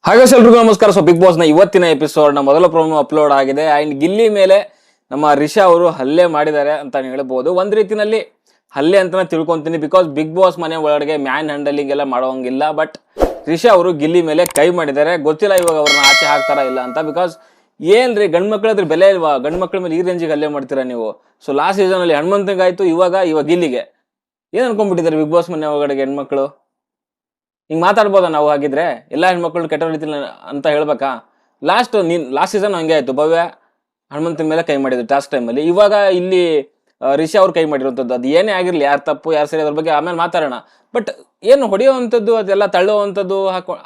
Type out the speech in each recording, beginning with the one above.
ಹಾಗೆ ಎಲ್ರಿಗೂ ನಮಸ್ಕಾರ. ಸೊ ಬಿಗ್ ಬಾಸ್ ನ ಇವತ್ತಿನ ಎಪಿಸೋಡ್ ನ ಮೊದಲ ಪ್ರೋಮೋ ಅಪ್ಲೋಡ್ ಆಗಿದೆ. ಅಂಡ್ ಗಿಲ್ಲಿ ಮೇಲೆ ನಮ್ಮ ರಿಷಾ ಅವರು ಹಲ್ಲೆ ಮಾಡಿದ್ದಾರೆ ಅಂತ ಹೇಳ್ಬಹುದು. ಒಂದ್ ರೀತಿನಲ್ಲಿ ಹಲ್ಲೆ ಅಂತಾನೆ ತಿಳ್ಕೊಂತೀನಿ. ಬಿಕಾಸ್ ಬಿಗ್ ಬಾಸ್ ಮನೆ ಒಳಗಡೆ ಮ್ಯಾನ್ ಹ್ಯಾಂಡಲಿಂಗ್ ಎಲ್ಲ ಮಾಡೋಂಗಿಲ್ಲ. ಬಟ್ ರಿಷಾ ಅವರು ಗಿಲ್ಲಿ ಮೇಲೆ ಕೈ ಮಾಡಿದ್ದಾರೆ. ಗೊತ್ತಿಲ್ಲ ಇವಾಗ ಅವ್ರನ್ನ ಆಚೆ ಹಾಕ್ತಾರ ಇಲ್ಲ ಅಂತ. ಬಿಕಾಸ್ ಏನ್ರಿ ಗಂಡ್ ಮಕ್ಳದ್ರ ಬೆಲೆ ಇಲ್ವಾ? ಗಂಡ್ ಮಕ್ಳ ಮೇಲೆ ಈ ರೇಂಜಿಗೆ ಹಲ್ಲೆ ಮಾಡ್ತೀರಾ ನೀವು? ಸೊ ಲಾಸ್ಟ್ ಸೀಸನ್ ಅಲ್ಲಿ ಹನುಮಂತಂಗಾಯ್ತು, ಇವಾಗ ಗಿಲ್ಲಿಗೆ ಏನ್ ಅನ್ಕೊಂಡ್ಬಿಟ್ಟಿದ್ದಾರೆ ಬಿಗ್ ಬಾಸ್ ಮನೆ ಒಳಗಡೆ ಹೆಣ್ಮಕ್ಳು? ಹಿಂಗ್ ಮಾತಾಡ್ಬೋದ ನಾವು? ಹಾಗಿದ್ರೆ ಎಲ್ಲಾ ಹೆಣ್ಮಕ್ಳು ಕೆಟ್ಟ ರೀತಿಲಿ ಅಂತ ಹೇಳ್ಬೇಕಾ? ಲಾಸ್ಟ್ ಸೀಸನ್ ಹಂಗೆ ಆಯ್ತು. ಭವ್ಯ ಹನುಮಂತನ ಮೇಲೆ ಕೈ ಮಾಡಿದ್ರು ಟಾಸ್ಕ್ ಟೈಮಲ್ಲಿ. ಇವಾಗ ಇಲ್ಲಿ ರಿಷಾ ಅವ್ರು ಕೈ ಮಾಡಿರುವಂಥದ್ದು. ಅದು ಏನೇ ಆಗಿರ್ಲಿ, ಯಾರು ತಪ್ಪು ಯಾರು ಸರಿ ಅದ್ರ ಬಗ್ಗೆ ಆಮೇಲೆ ಮಾತಾಡೋಣ. ಬಟ್ ಏನು ಹೊಡೆಯುವಂಥದ್ದು, ಅದೆಲ್ಲ ತಳ್ಳುವಂಥದ್ದು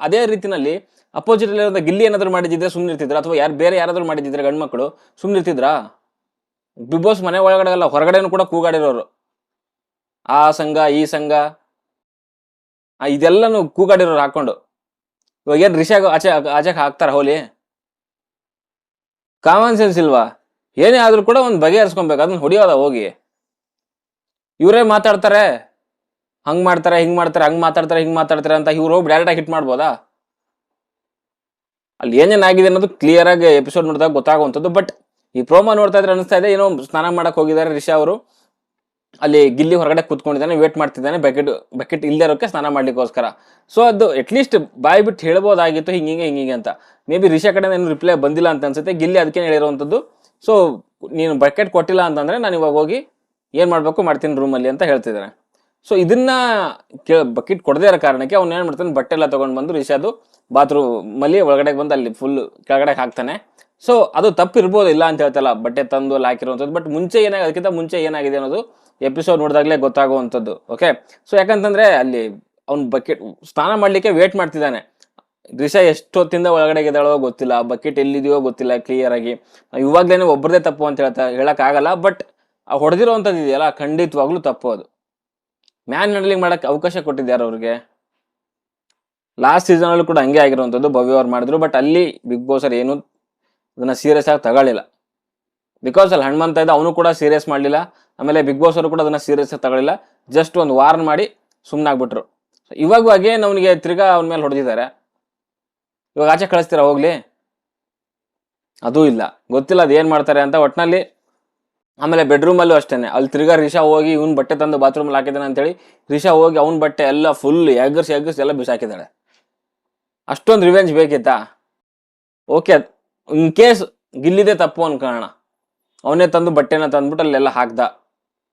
ಅದೇ ರೀತಿನಲ್ಲಿ ಅಪೋಸಿಟ್ ಇರೋದ ಗಿಲ್ಲಿ ಏನಾದ್ರು ಮಾಡಿದ್ರೆ ಸುಮ್ಮನೆ ಇರ್ತಿದ್ರ? ಅಥವಾ ಬೇರೆ ಯಾರಾದ್ರೂ ಮಾಡಿದ್ರೆ ಗಂಡ್ಮಕ್ಳು ಸುಮ್ಮನೆ ಇರ್ತಿದ್ರಾ? ಬಿಗ್ ಬಾಸ್ ಮನೆ ಒಳಗಡೆ ಅಲ್ಲ, ಹೊರಗಡೆನೂ ಕೂಡ ಕೂಗಾಡಿರೋರು. ಆ ಸಂಘ ಈ ಸಂಘ ಇದೆಲ್ಲಾನು ಕೂಗಾಡಿರೋರು ಹಾಕೊಂಡು. ಇವಾಗ ಏನ್ ರಿಷಾಗ ಆಚೆಗೆ ಹಾಕ್ತಾರ ಹೋಲಿ? ಕಾಮನ್ ಸೆನ್ಸ್ ಇಲ್ವಾ? ಏನೇ ಆದ್ರೂ ಕೂಡ ಒಂದು ಬಗೆಹರಿಸ್ಕೊಬೇಕು. ಅದನ್ನ ಹೊಡಿಯೋದ ಹೋಗಿ? ಇವರೇ ಮಾತಾಡ್ತಾರೆ, ಹಂಗ್ ಮಾಡ್ತಾರೆ ಹಿಂಗ್ ಮಾಡ್ತಾರೆ, ಹಂಗ್ ಮಾತಾಡ್ತಾರೆ ಹಿಂಗ್ ಮಾತಾಡ್ತಾರೆ ಅಂತ ಇವ್ರು ಹೋಗಿ ಡೈರೆಕ್ಟ್ ಆಗಿ ಹಿಟ್ ಮಾಡ್ಬೋದಾ? ಅಲ್ಲಿ ಏನೇನಾಗಿದೆ ಅನ್ನೋದು ಕ್ಲಿಯರ್ ಆಗಿ ಎಪಿಸೋಡ್ ನೋಡಿದಾಗ ಗೊತ್ತಾಗುವಂಥದ್ದು. ಬಟ್ ಈ ಪ್ರೋಮೋ ನೋಡ್ತಾ ಇದ್ರೆ ಅನಿಸ್ತಾ ಇದೆ ಏನೋ ಸ್ನಾನ ಮಾಡಕ್ ಹೋಗಿದ್ದಾರೆ ರಿಷಾ ಅವರು. ಅಲ್ಲಿ ಗಿಲ್ಲಿ ಹೊರಗಡೆ ಕೂತ್ಕೊಂಡಿದ್ದಾನೆ, ವೇಟ್ ಮಾಡ್ತಿದ್ದಾನೆ ಬಕೆಟ್ ಇಲ್ಲದೆ ಇರೋಕೆ ಸ್ನಾನ ಮಾಡ್ಲಿಕ್ಕೋಸ್ಕರ. ಸೊ ಅದು ಅಟ್ಲೀಸ್ಟ್ ಬಾಯ್ ಬಿಟ್ಟು ಹೇಳ್ಬೋದಾಗಿತ್ತು ಹಿಂಗಿಗೆ ಅಂತ. ಮೇ ಬಿ ರಿಷಾ ಕಡೆ ಏನು ರಿಪ್ಲೈ ಬಂದಿಲ್ಲ ಅಂತ ಅನ್ಸುತ್ತೆ. ಗಿಲ್ಲಿ ಅದಕ್ಕೆ ಹೇಳಿರುವಂಥದ್ದು. ಸೊ ನೀನು ಬಕೆಟ್ ಕೊಟ್ಟಿಲ್ಲ ಅಂತಂದ್ರೆ ನಾನು ಇವಾಗ ಹೋಗಿ ಏನ್ ಮಾಡ್ಬೇಕು ಮಾಡ್ತೀನಿ ರೂಮಲ್ಲಿ ಅಂತ ಹೇಳ್ತಿದ್ದಾನೆ. ಸೊ ಇದನ್ನ ಬಕೆಟ್ ಕೊಡದೇ ಇರೋ ಕಾರಣಕ್ಕೆ ಅವ್ನು ಏನ್ ಮಾಡ್ತಾನೆ, ಬಟ್ಟೆ ಎಲ್ಲ ತಗೊಂಡ್ ಬಂದು ರಿಷಾದು ಬಾತ್ರೂಮ್ ಅಲ್ಲಿ ಒಳಗಡೆ ಬಂದು ಅಲ್ಲಿ ಫುಲ್ ಕೆಳಗಡೆ ಹಾಕ್ತಾನೆ. ಸೊ ಅದು ತಪ್ಪಿರ್ಬೋದು, ಇಲ್ಲ ಅಂತ ಹೇಳ್ತಲ್ಲ, ಬಟ್ಟೆ ತಂದು ಅಲ್ಲಿ ಹಾಕಿರುವಂಥದ್ದು. ಬಟ್ ಮುಂಚೆ ಅದಕ್ಕಿಂತ ಮುಂಚೆ ಏನಾಗಿದೆ ಅನ್ನೋದು ಎಪಿಸೋಡ್ ನೋಡಿದಾಗಲೇ ಗೊತ್ತಾಗುವಂಥದ್ದು. ಓಕೆ, ಸೊ ಯಾಕಂತಂದ್ರೆ ಅಲ್ಲಿ ಅವ್ನು ಬಕೆಟ್ ಸ್ನಾನ ಮಾಡ್ಲಿಕ್ಕೆ ವೇಟ್ ಮಾಡ್ತಿದ್ದಾನೆ. ರಿಷಾ ಎಷ್ಟೊತ್ತಿಂದ ಒಳಗಡೆ ಇದ್ದಾಳೋ ಗೊತ್ತಿಲ್ಲ, ಬಕೆಟ್ ಎಲ್ಲಿದೆಯೋ ಗೊತ್ತಿಲ್ಲ ಕ್ಲಿಯರ್ ಆಗಿ. ಇವಾಗ್ಲೇನೆ ಒಬ್ಬರದೇ ತಪ್ಪು ಅಂತ ಹೇಳಕ್ ಆಗಲ್ಲ. ಬಟ್ ಹೊಡೆದಿರೋವಂಥದ್ದು ಇದೆಯಲ್ಲ, ಖಂಡಿತವಾಗ್ಲೂ ತಪ್ಪು. ಅದು ಮ್ಯಾನ್ ಹ್ಯಾಂಡ್ಲಿಂಗ್ ಮಾಡಕ್ ಅವಕಾಶ ಕೊಟ್ಟಿದ್ದಾರೆ ಅವ್ರಿಗೆ. ಲಾಸ್ಟ್ ಸೀಸನ್ ಅಲ್ಲೂ ಕೂಡ ಹಂಗೆ ಆಗಿರುವಂಥದ್ದು. ಭವ್ಯ ಅವ್ರು ಮಾಡಿದ್ರು. ಬಟ್ ಅಲ್ಲಿ ಬಿಗ್ ಬಾಸ್ ಅವ್ರು ಏನು ಅದನ್ನ ಸೀರಿಯಸ್ ಆಗಿ ತಗೊಳ್ಳಿಲ್ಲ. ಬಿಕಾಸ್ ಅಲ್ಲಿ ಹನುಮಂತ ಇದ್ದ, ಅವನು ಕೂಡ ಸೀರಿಯಸ್ ಮಾಡಲಿಲ್ಲ. ಆಮೇಲೆ ಬಿಗ್ ಬಾಸ್ ಅವರು ಕೂಡ ಅದನ್ನ ಸೀರಿಯಸ್ ಆಗಿ ತಗೊಳ್ಳಿಲ್ಲ. ಜಸ್ಟ್ ಒಂದು ವಾರ್ನ್ ಮಾಡಿ ಸುಮ್ಮನಾಗ್ಬಿಟ್ರು. ಇವಾಗ ಅಗೇನ್ ಅವನಿಗೆ ತಿರ್ಗಾ ಅವನ ಮೇಲೆ ಹೊಡೆದಿದ್ದಾರೆ. ಇವಾಗ ಆಚೆ ಕಳಿಸ್ತೀರಾ ಹೋಗ್ಲಿ? ಅದೂ ಇಲ್ಲ, ಗೊತ್ತಿಲ್ಲ ಅದು ಏನ್ ಮಾಡ್ತಾರೆ ಅಂತ ಒಟ್ನಲ್ಲಿ. ಆಮೇಲೆ ಬೆಡ್ರೂಮ್ ಅಲ್ಲೂ ಅಷ್ಟೇನೆ, ಅಲ್ಲಿ ತಿರ್ಗಾ ರಿಷಾ ಹೋಗಿ ಇವ್ನ ಬಟ್ಟೆ ತಂದು ಬಾತ್ರೂಮ್ ಅಲ್ಲಿ ಹಾಕಿದ್ದಾನೆ ಅಂತೇಳಿ ರಿಷಾ ಹೋಗಿ ಅವ್ನ ಬಟ್ಟೆ ಎಲ್ಲ ಫುಲ್ ಎಗರ್ಸ್ ಎಲ್ಲ ಬಿಸಾಕಿದ್ದಾಳೆ. ಅಷ್ಟೊಂದು ರಿವೆಂಜ್ ಬೇಕಿತ್ತಾ? ಓಕೆ, ಇನ್ ಕೇಸ್ ಗಿಲ್ಲಿದೆ ತಪ್ಪು ಅನ್ಕೋಣ, ಅವನೇ ತಂದು ಬಟ್ಟೆನ ತಂದ್ಬಿಟ್ಟು ಅಲ್ಲೆಲ್ಲ ಹಾಕ್ದ.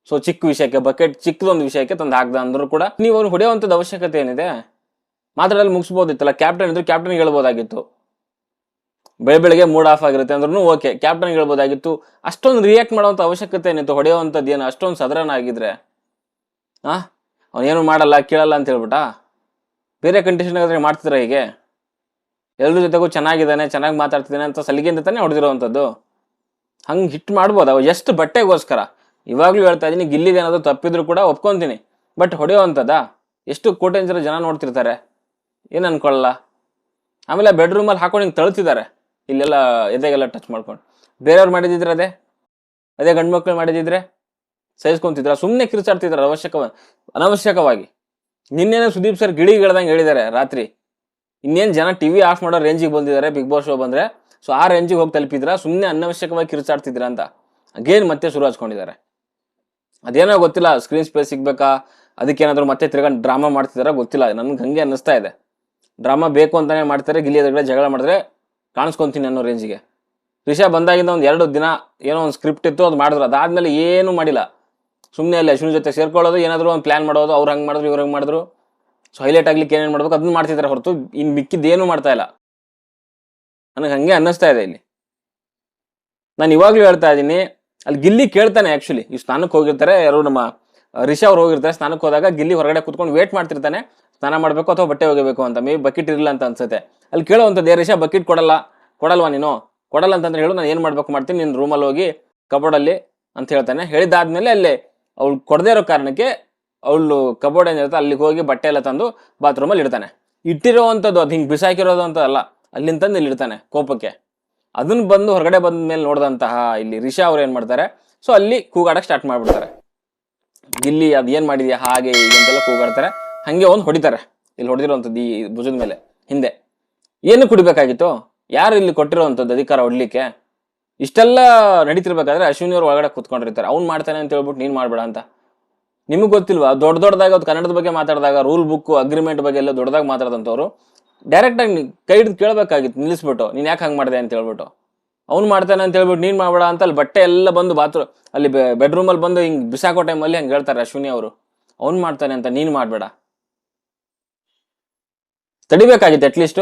ಸೊ ಚಿಕ್ಕ ವಿಷಯಕ್ಕೆ, ಬಕೆಟ್ ಚಿಕ್ಕದೊಂದು ವಿಷಯಕ್ಕೆ ತಂದು ಹಾಕ್ದ ಅಂದ್ರೂ ಕೂಡ ನೀವು ಅವ್ನು ಹೊಡೆಯುವಂಥದ್ದು ಅವಶ್ಯಕತೆ ಏನಿದೆ? ಮಾತಾಡಲ್ಲಿ ಮುಗಿಸ್ಬೋದಿತ್ತಲ್ಲ. ಕ್ಯಾಪ್ಟನ್ ಇದ್ರು ಕ್ಯಾಪ್ಟನ್ಗೆ ಹೇಳ್ಬೋದಾಗಿತ್ತು. ಬೆಳಗ್ಗೆ ಮೂಡ್ ಆಫ್ ಆಗಿರುತ್ತೆ ಅಂದ್ರೂ ಓಕೆ, ಕ್ಯಾಪ್ಟನ್ಗೆ ಹೇಳ್ಬೋದಾಗಿತ್ತು. ಅಷ್ಟೊಂದು ರಿಯಾಕ್ಟ್ ಮಾಡುವಂಥ ಅವಶ್ಯಕತೆ ಏನಿತ್ತು? ಹೊಡೆಯುವಂಥದ್ದು ಏನು ಅಷ್ಟೊಂದು ಸದರನ ಆಗಿದ್ರೆ ಅವನೇನು ಮಾಡಲ್ಲ ಕೇಳಲ್ಲ ಅಂತ ಹೇಳ್ಬಿಟ್ಟ? ಬೇರೆ ಕಂಡೀಷನ್ ಆದ್ರೆ ಮಾಡ್ತಿದ್ರ ಹೀಗೆ? ಎಲ್ರ ಜೊತೆಗೂ ಚೆನ್ನಾಗಿದ್ದಾನೆ, ಚೆನ್ನಾಗಿ ಮಾತಾಡ್ತಿದ್ದಾನೆ ಅಂತ ಸಲಿಗೆಯಿಂದ ತಾನೇ ಹೊಡೆದಿರೋವಂಥದ್ದು. ಹಂಗೆ ಹಿಟ್ ಮಾಡ್ಬೋದು ಅವ ಎಷ್ಟು ಬಟ್ಟೆಗೋಸ್ಕರ. ಇವಾಗ್ಲೂ ಹೇಳ್ತಾ ಇದೀನಿ, ಗಿಲ್ಲಿಗೆ ಏನಾದ್ರು ತಪ್ಪಿದ್ರು ಕೂಡ ಒಪ್ಕೊಂತೀನಿ. ಬಟ್ ಹೊಡೆಯುವಂಥದ್ದಾ? ಎಷ್ಟು ಕೋಟೆಂಜರ ಜನ ನೋಡ್ತಿರ್ತಾರೆ, ಏನು ಅನ್ಕೊಳ್ಳಲ್ಲ. ಆಮೇಲೆ ಬೆಡ್ರೂಮಲ್ಲಿ ಹಾಕೊಂಡು ಹಿಂಗೆ ತಳ್ತಿದ್ದಾರೆ, ಇಲ್ಲೆಲ್ಲ ಎದೆಗೆಲ್ಲ ಟಚ್ ಮಾಡ್ಕೊಂಡು. ಬೇರೆಯವ್ರು ಮಾಡಿದಿದ್ರೆ ಅದೇ ಗಂಡು ಮಕ್ಳು ಮಾಡಿದಿದ್ರೆ ಸಹಿಸ್ಕೊಂತಿದ್ರ? ಸುಮ್ಮನೆ ಕಿರ್ಚಾಡ್ತಿದ್ರ ಅನವಶ್ಯಕವಾಗಿ. ನಿನ್ನೇನೋ ಸುದೀಪ್ ಸರ್ ಗಿಳಿಗಳ್ದಂಗೆ ಹೇಳಿದ್ದಾರೆ ರಾತ್ರಿ. ಇನ್ನೇನು ಜನ ಟಿವಿ ಆಫ್ ಮಾಡೋ ರೇಂಜಿಗೆ ಬಂದಿದ್ದಾರೆ ಬಿಗ್ ಬಾಸ್ ಶೋ ಬಂದ್ರೆ. ಸೊ ಆ ರೇಂಜಿಗೆ ಹೋಗಿ ತಲುಪಿದ್ರ, ಸುಮ್ಮನೆ ಅನವಶ್ಯಕವಾಗಿ ಕಿರ್ಚಾಡ್ತಿದ್ರ ಅಂತ ಅಗೇನ್ ಮತ್ತೆ ಶುರು ಹಚ್ಕೊಂಡಿದ್ದಾರೆ. ಅದೇನೋ ಗೊತ್ತಿಲ್ಲ, ಸ್ಕ್ರೀನ್ ಸ್ಪೇಸ್ ಸಿಗ್ಬೇಕಾ, ಅದಕ್ಕೇನಾದ್ರು ಮತ್ತೆ ತಿರ್ಗಾ ಡ್ರಾಮಾ ಮಾಡ್ತಿದಾರ ಗೊತ್ತಿಲ್ಲ. ನನ್ಗೆ ಹಂಗೆ ಅನ್ನಿಸ್ತಾ ಇದೆ. ಡ್ರಾಮಾ ಬೇಕು ಅಂತಾನೆ ಮಾಡ್ತಾರೆ, ಗಿಲ್ಲಿ ಎದುರುಗಡೆ ಜಗಳ ಮಾಡಿದ್ರೆ ಕಾಣಿಸ್ಕೊಂತೀನಿ ಅನ್ನೋ ರೇಂಜಿಗೆ. ರಿಷಾ ಬಂದಾಗಿಂದ ಒಂದು 2 ದಿನ ಏನೋ ಒಂದು ಸ್ಕ್ರಿಪ್ಟ್ ಇತ್ತು, ಅದು ಮಾಡಿದ್ರು. ಅದಾದ್ಮೇಲೆ ಏನು ಮಾಡಿಲ್ಲ. ಸುಮ್ಮನೆ ಅಲ್ಲಿ ಅಶ್ವಿನಿ ಜೊತೆ ಸೇರ್ಕೊಳ್ಳೋದು, ಏನಾದ್ರು ಒಂದು ಪ್ಲಾನ್ ಮಾಡೋದು, ಅವ್ರು ಹಂಗೆ ಮಾಡಿದ್ರು ಇವ್ರು ಹಂಗೆ ಮಾಡಿದ್ರು. ಸೊ ಹೈಲೈಟ್ ಆಗ್ಲಿಕ್ಕೆ ಏನೇನು ಮಾಡ್ಬೇಕು ಅದನ್ನ ಮಾಡ್ತಿದ್ದಾರೆ ಹೊರತು ಇನ್ನು ಮಿಕ್ಕಿದ್ದೇನು ಮಾಡ್ತಾ ಇಲ್ಲ. ನನಗೆ ಹಂಗೆ ಅನ್ನಿಸ್ತಾ ಇದೆ ಇಲ್ಲಿ. ನಾನು ಇವಾಗ್ಲೂ ಹೇಳ್ತಾ ಇದ್ದೀನಿ, ಅಲ್ಲಿ ಗಿಲ್ಲಿ ಕೇಳ್ತಾನೆ. ಆಕ್ಚುಲಿ ಈ ಸ್ನಾನಕ್ಕೆ ಹೋಗಿರ್ತಾರೆ ಯಾರು, ನಮ್ಮ ರಿಷಾ ಅವ್ರು ಹೋಗಿರ್ತಾರೆ. ಸ್ನಾನಕ್ಕೆ ಹೋದಾಗ ಗಿಲ್ಲಿ ಹೊರಗಡೆ ಕುತ್ಕೊಂಡು ವೇಟ್ ಮಾಡ್ತಿರ್ತಾನೆ, ಸ್ನಾನ ಮಾಡಬೇಕು ಅಥವಾ ಬಟ್ಟೆ ಹೋಗಬೇಕು ಅಂತ. ಮೇ ಬಿ ಬಕೆಟ್ ಇರಲಿಲ್ಲ ಅಂತ ಅನ್ಸುತ್ತೆ. ಅಲ್ಲಿ ಕೇಳೋವಂಥದ್ದು, ರಿಷಾ ಬಕೆಟ್ ಕೊಡಲ್ವಾ ನೀನು? ಕೊಡಲ್ಲ ಅಂತಂದ್ರೆ ಹೇಳು, ನಾನು ಏನು ಮಾಡ್ಬೇಕು ಮಾಡ್ತೀನಿ, ನಿನ್ನ ರೂಮಲ್ಲಿ ಹೋಗಿ ಕಬೋರ್ಡಲ್ಲಿ ಅಂತ ಹೇಳ್ತಾನೆ. ಹೇಳಿದಾದ್ಮೇಲೆ ಅಲ್ಲೇ ಅವ್ಳು ಕೊಡದೇ ಇರೋ ಕಾರಣಕ್ಕೆ ಅವಳು ಕಬೋರ್ಡ್ ಏನಿರುತ್ತೆ ಅಲ್ಲಿಗೆ ಹೋಗಿ ಬಟ್ಟೆ ಎಲ್ಲ ತಂದು ಬಾತ್ರೂಮಲ್ಲಿ ಇಡ್ತಾನೆ. ಇಟ್ಟಿರೋವಂಥದ್ದು ಅದು ಹಿಂಗೆ ಬಿಸಾಕಿರೋದು ಅಂತ ಅಲ್ಲ, ಅಲ್ಲಿಂದ ತಂದು ಇಲ್ಲಿ ಇಡ್ತಾನೆ ಕೋಪಕ್ಕೆ. ಅದನ್ನ ಬಂದು ಹೊರಗಡೆ ಬಂದ ಮೇಲೆ ನೋಡಿದಂತಹ ಇಲ್ಲಿ ರಿಷಾ ಅವ್ರು ಏನು ಮಾಡ್ತಾರೆ, ಸೊ ಅಲ್ಲಿ ಕೂಗಾಡಕ್ಕೆ ಸ್ಟಾರ್ಟ್ ಮಾಡಿಬಿಡ್ತಾರೆ. ಗಿಲ್ಲಿ ಅದು ಏನು ಮಾಡಿದ್ಯಾ ಹಾಗೆ ಹೀಗೆ ಅಂತೆಲ್ಲ ಕೂಗಾಡ್ತಾರೆ. ಹಾಗೆ ಒಂದು ಹೊಡಿತಾರೆ. ಇಲ್ಲಿ ಹೊಡೆದಿರುವಂಥದ್ದು ಈ ಭುಜದ ಮೇಲೆ ಹಿಂದೆ. ಏನು ಕುಡಿಬೇಕಾಗಿತ್ತು? ಯಾರು ಇಲ್ಲಿ ಕೊಟ್ಟಿರೋವಂಥದ್ದು ಅಧಿಕಾರ ಹೊಡ್ಲಿಕ್ಕೆ? ಇಷ್ಟೆಲ್ಲ ನಡೀತಿರ್ಬೇಕಾದ್ರೆ ಅಶ್ವಿನಿ ಅವ್ರು ಒಳಗಡೆ ಕೂತ್ಕೊಂಡಿರ್ತಾರೆ. ಅವ್ನು ಮಾಡ್ತಾನೆ ಅಂತ ಹೇಳ್ಬಿಟ್ಟು ನೀನ್ ಮಾಡ್ಬೇಡ ಅಂತ. ನಿಮಗೆ ಗೊತ್ತಿಲ್ವಾ? ದೊಡ್ಡದಾಗಿ ಅವ್ರು ಕನ್ನಡದ ಬಗ್ಗೆ ಮಾತಾಡಿದಾಗ ರೂಲ್ ಬುಕ್ ಅಗ್ರಿಮೆಂಟ್ ಬಗ್ಗೆ ಎಲ್ಲ ದೊಡ್ಡದಾಗಿ ಮಾತಾಡ್ದಂಥವ್ರು ಡೈರೆಕ್ಟ್ ಆಗಿ ಕೈ ಹಿಡಿದು ಕೇಳಬೇಕಾಗಿತ್ತು, ನಿಲ್ಲಿಸ್ಬಿಟ್ಟು ನೀನ್ ಯಾಕೆ ಹಂಗೆ ಮಾಡಿದೆ ಅಂತ ಹೇಳ್ಬಿಟ್ಟು. ಅವ್ನು ಮಾಡ್ತಾನೆ ಅಂತ ಹೇಳ್ಬಿಟ್ಟು ನೀನ್ ಮಾಡ್ಬೇಡ ಅಂತ ಅಲ್ಲಿ ಬಟ್ಟೆ ಎಲ್ಲ ಬಂದು ಬಾತ್ರೂಮ್ ಅಲ್ಲಿ ಬೆಡ್ರೂಮಲ್ಲಿ ಬಂದು ಹಿಂಗ್ ಬಿಸಾಕೋ ಟೈಮಲ್ಲಿ ಹಂಗೆ ಹೇಳ್ತಾರೆ ಅಶ್ವಿನಿ ಅವರು. ಅವ್ನು ಮಾಡ್ತಾನೆ ಅಂತ ನೀನ್ ಮಾಡ್ಬೇಡ. ತಡಿಬೇಕಾಗಿತ್ತು ಅಟ್ಲೀಸ್ಟ್.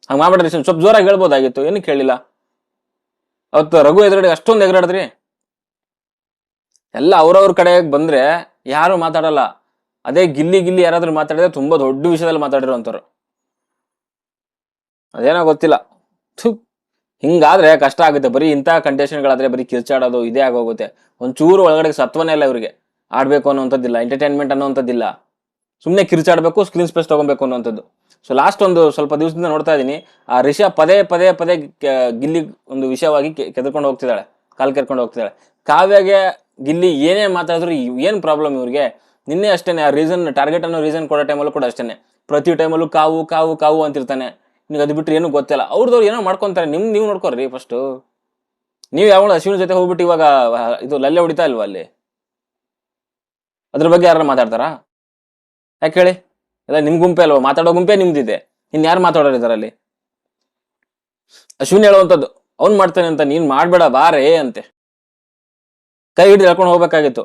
ಹಂಗೆ ಮಾಡ್ಬೇಡ್ರಿ, ಸ್ವಲ್ಪ ಜೋರಾಗಿ ಹೇಳ್ಬೋದಾಗಿತ್ತು. ಏನಕ್ಕೆ ಹೇಳಿಲ್ಲ? ಅವತ್ತು ರಘು ಎದುರುಗಡೆ ಅಷ್ಟೊಂದು ಎಗರಾಡಿದ್ರಿ. ಎಲ್ಲ ಅವ್ರವ್ರ ಕಡೆ ಬಂದ್ರೆ ಯಾರು ಮಾತಾಡಲ್ಲ. ಅದೇ ಗಿಲ್ಲಿ ಯಾರಾದ್ರೂ ಮಾತಾಡಿದ್ರೆ ತುಂಬಾ ದೊಡ್ಡ ವಿಷಯದಲ್ಲಿ ಮಾತಾಡಿರೋಂಥವ್ರು. ಅದೇನೋ ಗೊತ್ತಿಲ್ಲ. ಹಿಂಗಾದ್ರೆ ಕಷ್ಟ ಆಗುತ್ತೆ. ಬರೀ ಇಂಥ ಕಂಡೀಷನ್ಗಳಾದ್ರೆ ಬರೀ ಕಿರ್ಚಾಡೋದು ಇದೇ ಆಗೋಗುತ್ತೆ. ಒಂಚೂರು ಒಳಗಡೆ ಸತ್ವನೇ ಇಲ್ಲ ಇವ್ರಿಗೆ. ಆಡ್ಬೇಕು ಅನ್ನೋಂಥದ್ದಿಲ್ಲ, ಎಂಟರ್ಟೈನ್ಮೆಂಟ್ ಅನ್ನೋಂಥದ್ದಿಲ್ಲ. ಸುಮ್ಮನೆ ಕಿರ್ಚಾಡ್ಬೇಕು, ಸ್ಕ್ರೀನ್ ಸ್ಪೇಸ್ ತಗೊಬೇಕು ಅನ್ನೋಂಥದ್ದು. ಸೊ ಲಾಸ್ಟ್ ಒಂದು ಸ್ವಲ್ಪ ದಿವಸದಿಂದ ನೋಡ್ತಾ ಇದ್ದೀನಿ, ಆ ರಿಷಾ ಪದೇ ಗಿಲ್ಲಿ ಒಂದು ವಿಷಯವಾಗಿ ಕೆದ್ಕೊಂಡು ಹೋಗ್ತಿದ್ದಾಳೆ, ಕಾಲ್ ಕೆರ್ಕೊಂಡು ಹೋಗ್ತಿದ್ದಾಳೆ. ಕಾವ್ಯಗೆ ಗಿಲ್ಲಿ ಏನೇ ಮಾತಾಡಿದ್ರು ಏನು ಪ್ರಾಬ್ಲಮ್ ಇವ್ರಿಗೆ? ನಿನ್ನೆ ಅಷ್ಟೇನೆ ಆ ಟಾರ್ಗೆಟ್ ಅನ್ನೋ ರೀಸನ್ ಕೊಡೋ ಟೈಮಲ್ಲೂ ಕೂಡ ಅಷ್ಟೇನೆ, ಪ್ರತಿ ಟೈಮಲ್ಲೂ ಕಾವು ಕಾವು ಕಾವು ಅಂತಿರ್ತಾನೆ. ನಿಮ್ಗೆ ಅದು ಬಿಟ್ಟರೆ ಏನೂ ಗೊತ್ತಿಲ್ಲ. ಅವ್ರದವ್ರು ಏನೋ ಮಾಡ್ಕೊಂತಾರೆ. ನೀವು ನೋಡ್ಕೊರಿ ಫಸ್ಟು. ನೀವು ಯಾವಾಗ ಅಶ್ವಿನಿ ಜೊತೆ ಹೋಗ್ಬಿಟ್ಟು ಇವಾಗ ಇದು ಲಲ್ಲೆ ಹೊಡಿತಾ ಇಲ್ವಾ ಅಲ್ಲಿ? ಅದ್ರ ಬಗ್ಗೆ ಯಾರು ಮಾತಾಡ್ತಾರಾ? ಯಾಕೆ ಹೇಳಿ? ಎಲ್ಲ ನಿಮ್ ಗುಂಪೆ ಅಲ್ವಾ? ಮಾತಾಡೋ ಗುಂಪೆ ನಿಮ್ದಿದೆ. ಇನ್ಯಾರು ಮಾತಾಡೋರು ಇದಾರಲ್ಲಿ? ಅಶ್ವಿನಿ ಹೇಳುವಂಥದ್ದು ಅವ್ನು ಮಾಡ್ತಾನೆ ಅಂತ ನೀನ್ ಮಾಡ್ಬೇಡ ಬಾರೇ ಅಂತೆ. ಕೈ ಹಿಡಿದು ಹೇಳ್ಕೊಂಡು ಹೋಗ್ಬೇಕಾಗಿತ್ತು.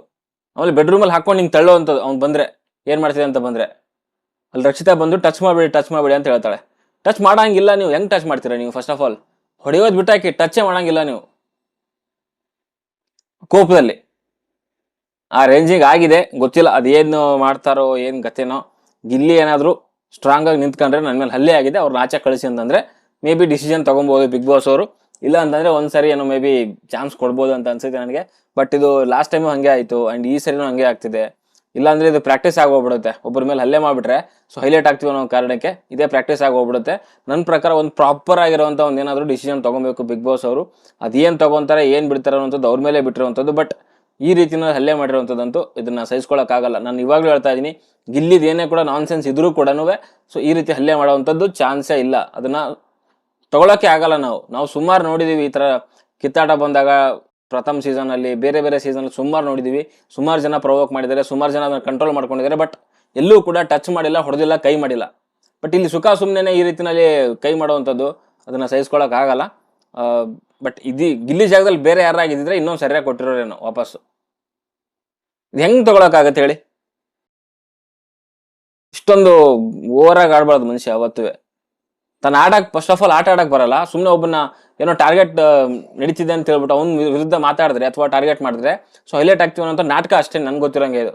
ಆಮೇಲೆ ಬೆಡ್ರೂಮಲ್ಲಿ ಹಾಕೊಂಡು ಹಿಂಗೆ ತಳ್ಳೋವಂಥದ್ದು. ಅವ್ನು ಬಂದ್ರೆ ಏನ್ ಮಾಡ್ತಿದೆ ಅಂತ ಬಂದ್ರೆ ಅಲ್ಲಿ ರಕ್ಷಿತಾ ಬಂದು ಟಚ್ ಮಾಡಬೇಡಿ ಅಂತ ಹೇಳ್ತಾಳೆ. ಟಚ್ ಮಾಡಂಗಿಲ್ಲ. ನೀವು ಹೆಂಗ್ ಟಚ್ ಮಾಡ್ತೀರಾ ನೀವು? ಫಸ್ಟ್ ಆಫ್ ಆಲ್ ಹೊಡೆಯೋದು ಬಿಟ್ಟಾಕಿ ಟಚ್ ಮಾಡಂಗಿಲ್ಲ ನೀವು. ಕೋಪದಲ್ಲಿ ಆ ರೇಂಜಿಗೆ ಆಗಿದೆ. ಗೊತ್ತಿಲ್ಲ ಅದೇನು ಮಾಡ್ತಾರೋ ಏನ್ ಗತೇನೋ. ಗಿಲ್ಲಿ ಏನಾದ್ರು ಸ್ಟ್ರಾಂಗ್ ಆಗಿ ನಿಂತ್ಕೊಂಡ್ರೆ ನನ್ನ ಮೇಲೆ ಹಲ್ಲೆ ಆಗಿದೆ, ಅವ್ರನ್ನ ಆಚೆ ಕಳಿಸಿ ಅಂತಂದ್ರೆ ಮೇ ಬಿ ಡಿಸಿಷನ್ ತಗೊಬಹುದು ಬಿಗ್ ಬಾಸ್ ಅವರು. ಇಲ್ಲ ಅಂತಂದ್ರೆ ಒಂದ್ಸರಿ ಏನೋ ಮೇ ಬಿ ಚಾನ್ಸ್ ಕೊಡ್ಬೋದು ಅಂತ ಅನ್ಸುತ್ತೆ ನನಗೆ. ಬಟ್ ಇದು ಲಾಸ್ಟ್ ಟೈಮು ಹಂಗೆ ಆಯ್ತು ಅಂಡ್ ಈ ಸರಿನೂ ಹಂಗೆ ಆಗ್ತಿದೆ. ಇಲ್ಲಾಂದ್ರೆ ಇದು ಪ್ರಾಕ್ಟೀಸ್ ಆಗೋಗ್ಬಿಡುತ್ತೆ. ಒಬ್ಬರ ಮೇಲೆ ಹಲ್ಲೆ ಮಾಡ್ಬಿಟ್ರೆ ಸೊ ಹೈಲೈಟ್ ಆಗ್ತೀವಿ ಅನ್ನೋ ಕಾರಣಕ್ಕೆ ಇದೇ ಪ್ರಾಕ್ಟೀಸ್ ಆಗೋಗ್ಬಿಡುತ್ತೆ. ನನ್ನ ಪ್ರಕಾರ ಒಂದು ಪ್ರಾಪರ್ ಆಗಿರುವಂತ ಒಂದ್ ಏನಾದ್ರು ಡಿಸಿಷನ್ ತಗೊಬೇಕು ಬಿಗ್ ಬಾಸ್ ಅವರು. ಅದೇನ್ ತಗೊಂತಾರೆ ಏನ್ ಬಿಡ್ತಾರೆ ಅನ್ನೋದು ಅವ್ರ ಮೇಲೆ ಬಿಟ್ಟಿರುವಂತದ್ದು. ಬಟ್ ಈ ರೀತಿನ ಹಲ್ಲೆ ಮಾಡಿರುವಂಥದ್ದಂತೂ ಇದನ್ನ ಸಹಿಸ್ಕೊಳಕ್ ಆಗಲ್ಲ. ನಾನು ಇವಾಗ್ಲೂ ಹೇಳ್ತಾ ಇದೀನಿ, ಗಿಲ್ಲಿದ್ ಏನೇ ಕೂಡ ನಾನ್ ಸೆನ್ಸ್ ಇದ್ರೂ ಕೂಡ ಸೊ ಈ ರೀತಿ ಹಲ್ಲೆ ಮಾಡುವಂಥದ್ದು ಚಾನ್ಸೇ ಇಲ್ಲ. ಅದನ್ನ ತಗೊಳಕ್ಕೆ ಆಗಲ್ಲ. ನಾವು ಸುಮಾರು ನೋಡಿದೀವಿ ಈ ತರ ಕಿತ್ತಾಟ ಬಂದಾಗ. ಪ್ರಥಮ ಸೀಸನ್ ಅಲ್ಲಿ, ಬೇರೆ ಸೀಸನ್ ಅಲ್ಲಿ ಸುಮಾರು ನೋಡಿದೀವಿ. ಸುಮಾರು ಜನ ಪ್ರವೋಕ್ ಮಾಡಿದ್ದಾರೆ, ಸುಮಾರು ಜನ ಅದನ್ನ ಕಂಟ್ರೋಲ್ ಮಾಡ್ಕೊಂಡಿದ್ದಾರೆ. ಬಟ್ ಎಲ್ಲೂ ಕೂಡ ಟಚ್ ಮಾಡಿಲ್ಲ, ಹೊಡೆದಿಲ್ಲ, ಕೈ ಮಾಡಿಲ್ಲ. ಬಟ್ ಇಲ್ಲಿ ಸುಖ ಸುಮ್ಮನೆ ಈ ರೀತಿನಲ್ಲಿ ಕೈ ಮಾಡುವಂಥದ್ದು ಅದನ್ನ ಸಹಿಸ್ಕೊಳಕ್ ಆಗಲ್ಲ. ಬಟ್ ಗಿಲ್ಲಿ ಜಾಗದಲ್ಲಿ ಬೇರೆ ಯಾರಾಗಿದ್ದಿದ್ರೆ ಇನ್ನೊಂದು ಸರಿಯಾಗಿ ಕೊಟ್ಟಿರೋರೇನೋ ವಾಪಸ್ಸು. ಇದು ಹೆಂಗ್ ತಗೊಳಕಾಗತ್ತೆ ಹೇಳಿ? ಇಷ್ಟೊಂದು ಓವರ್ ಆಗಿ ಆಡ್ಬಾರ್ದು ಮನುಷ್ಯ ಅವತ್ತುವೆ. ತನ್ನ ಫಸ್ಟ್ ಆಫ್ ಆಲ್ ಆಟ ಆಡಕ್ ಬರಲ್ಲ. ಸುಮ್ಮನೆ ಒಬ್ಬನ ಏನೋ ಟಾರ್ಗೆಟ್ ನಡೀತಿದೆ ಅಂತ ಹೇಳ್ಬಿಟ್ಟು ಅವ್ನ ವಿರುದ್ಧ ಮಾತಾಡಿದ್ರೆ ಅಥವಾ ಟಾರ್ಗೆಟ್ ಮಾಡಿದ್ರೆ ಸೊ ಹೈಲೈಟ್ ಆಗ್ತೀವಿ ಅನ್ನೋ ನಾಟಕ ಅಷ್ಟೇ ನನ್ಗೆ ಗೊತ್ತಿರೋಂಗೆ ಇದು.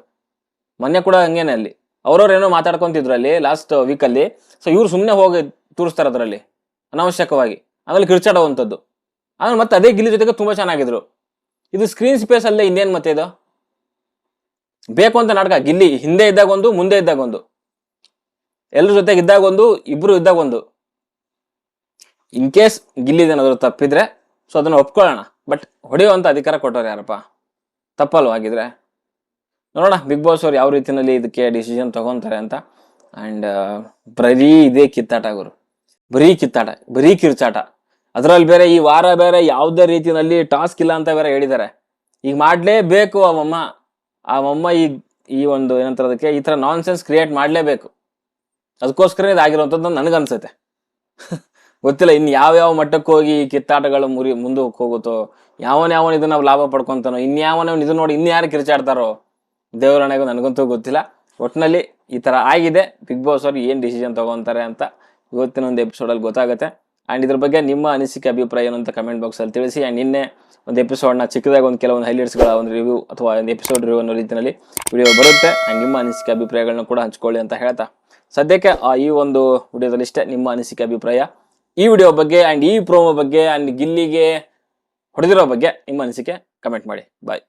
ಮೊನ್ನೆ ಕೂಡ ಹಂಗೇನೆ ಅಲ್ಲಿ ಅವ್ರವ್ರು ಏನೋ ಮಾತಾಡ್ಕೊಂತಿದ್ರು ಅಲ್ಲಿ ಲಾಸ್ಟ್ ವೀಕಲ್ಲಿ. ಸೊ ಇವ್ರು ಸುಮ್ಮನೆ ಹೋಗಿ ತೋರಿಸ್ತಾರೆ ಅದರಲ್ಲಿ ಅನಾವಶ್ಯಕವಾಗಿ, ಆಮೇಲೆ ಕಿರ್ಚಾಡುವಂಥದ್ದು. ಆಮೇಲೆ ಮತ್ತೆ ಅದೇ ಗಿಲ್ಲಿ ಜೊತೆಗೆ ತುಂಬಾ ಚೆನ್ನಾಗಿದ್ರು. ಇದು ಸ್ಕ್ರೀನ್ ಸ್ಪೇಸ್ ಅಲ್ಲೇ ಇನ್ನೇನ್ ಮತ್ತೆ ಇದು ಬೇಕು ಅಂತ ನಾಟಕ. ಗಿಲ್ಲಿ ಹಿಂದೆ ಇದ್ದಾಗ ಒಂದು, ಮುಂದೆ ಇದ್ದಾಗ ಒಂದು, ಎಲ್ರ ಜೊತೆಗೆ ಇದ್ದಾಗ ಒಂದು, ಇಬ್ರು ಇದ್ದಾಗ ಒಂದು. ಇನ್ ಕೇಸ್ ಗಿಲ್ಲಿದೇನಾದ್ರು ತಪ್ಪಿದ್ರೆ ಸೊ ಅದನ್ನ ಒಪ್ಕೊಳ್ಳೋಣ. ಬಟ್ ಹೊಡೆಯುವಂತ ಅಧಿಕಾರ ಕೊಟ್ಟವ್ರು ಯಾರಪ್ಪ? ತಪ್ಪಲ್ವ ಆಗಿದ್ರೆ? ನೋಡೋಣ ಬಿಗ್ ಬಾಸ್ ಅವ್ರು ಯಾವ ರೀತಿಯಲ್ಲಿ ಇದಕ್ಕೆ ಡಿಸಿಷನ್ ತಗೊಂತಾರೆ ಅಂತ. ಅಂಡ್ ಬರೀ ಇದೇ ಕಿತ್ತಾಟ ಗುರು, ಬರೀ ಕಿತ್ತಾಟ, ಬರೀ ಕಿರ್ಚಾಟ. ಅದ್ರಲ್ಲಿ ಬೇರೆ ಈ ವಾರ ಬೇರೆ ಯಾವುದೇ ರೀತಿಯಲ್ಲಿ ಟಾಸ್ಕ್ ಇಲ್ಲ ಅಂತ ಬೇರೆ ಹೇಳಿದ್ದಾರೆ. ಈಗ ಮಾಡ್ಲೇಬೇಕು ಆ ಈ ಒಂದು ಏನಂತಾರದಕ್ಕೆ ಈ ತರ ನಾನ್ ಸೆನ್ಸ್ ಕ್ರಿಯೇಟ್ ಮಾಡ್ಲೇಬೇಕು. ಅದಕ್ಕೋಸ್ಕರ ಇದಾಗಿರುವಂಥದ್ದು ನನಗನ್ಸುತ್ತೆ. ಗೊತ್ತಿಲ್ಲ ಇನ್ನು ಯಾವ ಮಟ್ಟಕ್ಕೆ ಹೋಗಿ ಕಿತ್ತಾಟಗಳು ಮುಂದಕ್ಕೆ ಹೋಗುತ್ತೋ, ಯಾವನ ಇದನ್ನ ಲಾಭ ಪಡ್ಕೊಂತಾನೋ, ಇನ್ಯಾವನ ಇದನ್ನ ನೋಡಿ ಇನ್ಯಾರು ಕಿರ್ಚಾಡ್ತಾರೋ ದೇವರಣೆಗೂ ನನಗಂತೂ ಗೊತ್ತಿಲ್ಲ. ಒಟ್ಟಿನಲ್ಲಿ ಈ ತರ ಆಗಿದೆ. ಬಿಗ್ ಬಾಸ್ ಅವ್ರು ಏನ್ ಡಿಸಿಷನ್ ತಗೊಂತಾರೆ ಅಂತ ಇವತ್ತಿನ ಒಂದು ಎಪಿಸೋಡಲ್ಲಿ ಗೊತ್ತಾಗುತ್ತೆ. ಆ್ಯಂಡ್ ಇದ್ರ ಬಗ್ಗೆ ನಿಮ್ಮ ಅನಿಸಿಕೆ ಅಭಿಪ್ರಾಯ ಏನು ಅಂತ ಕಮೆಂಟ್ ಬಾಕ್ಸಲ್ಲಿ ತಿಳಿಸಿ. ಆ್ಯಂಡ್ ನಿನ್ನೆ ಒಂದು ಎಪಿಸೋಡ್ನ ಚಿಕ್ಕದಾಗಿ ಒಂದು ಕೆಲವೊಂದು ಹೈಲೈಟ್ಸ್ಗಳ ಒಂದು ರಿವ್ಯೂ ಅಥವಾ ಒಂದು ಎಪಿಸೋಡ್ ರಿವ್ಯೂ ಅನ್ನೋ ರೀತಿಯಲ್ಲಿ ವಿಡಿಯೋ ಬರುತ್ತೆ. ಆ್ಯಂಡ್ ನಿಮ್ಮ ಅನಿಸಿಕೆ ಅಭಿಪ್ರಾಯಗಳನ್ನ ಕೂಡ ಹಂಚ್ಕೊಳ್ಳಿ ಅಂತ ಹೇಳ್ತಾ ಸದ್ಯಕ್ಕೆ ಈ ಒಂದು ವಿಡಿಯೋದಲ್ಲಿ ಇಷ್ಟೇ. ನಿಮ್ಮ ಅನಿಸಿಕೆ ಅಭಿಪ್ರಾಯ ಈ ವಿಡಿಯೋ ಬಗ್ಗೆ ಆ್ಯಂಡ್ ಈ ಪ್ರೋಮೋ ಬಗ್ಗೆ ಆ್ಯಂಡ್ ಗಿಲ್ಲಿಗೆ ಹೊಡೆದಿರೋ ಬಗ್ಗೆ ನಿಮ್ಮ ಅನಿಸಿಕೆ ಕಮೆಂಟ್ ಮಾಡಿ. ಬಾಯ್.